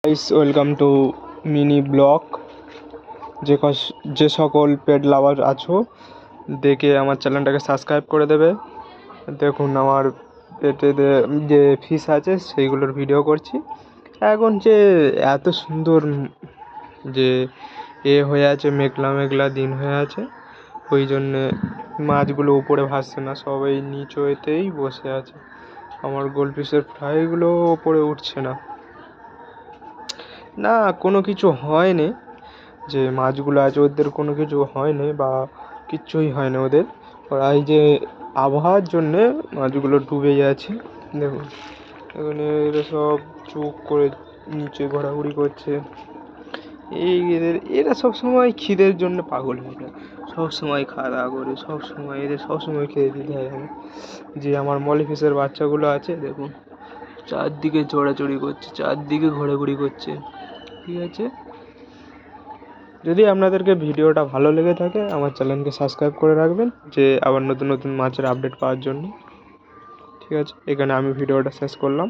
Guys, welcome to mini blog. যে সকল পেট লাভার আছো, দেখে আমার চ্যানেলটাকে সাবস্ক্রাইব করে দেবে। দেখুন, আমার পেটে যে ফিশ আছে সেইগুলোর ভিডিও করছি। এখন যে এত সুন্দর যে হয়ে আছে, মেঘলা মেঘলা দিন হয়ে আছে, ওই জন্যে মাছগুলো উপরে ভাসছে না, সবাই নিচেতেই বসে আছে। আমার গোল্ডফিশের ফ্রাইগুলো ওপরে উঠছে না। না, কোনো কিছু হয়নি। যে মাছগুলো আছে ওদের কোনো কিছু হয়নি বা কিচ্ছুই হয়নি ওদের। ওরা এই যে আবহাওয়ার জন্যে মাছগুলো ডুবে যাচ্ছে। দেখুন, এখানে এরা সব চুপ করে নিচে ঘোরাঘুরি করছে। এরা সবসময় খিদের জন্য পাগল হয়ে যায়, সবসময় খাওয়া দাওয়া করে, সবসময় এদের সবসময় খেতে দিতে হয় আমার। যে আমার মলিফিসের বাচ্চাগুলো আছে, দেখুন চারদিকে চড়াচড়ি করছে, চারদিকে ঘোরাঘুরি করছে। ঠিক আছে, যদি আপনাদেরকে ভিডিওটা ভালো লেগে থাকে আমার চ্যানেলকে সাবস্ক্রাইব করে রাখবেন, যে আবার নতুন নতুন মাছের আপডেট পাওয়ার জন্য। ঠিক আছে, এখানে আমি ভিডিওটা শেষ করলাম।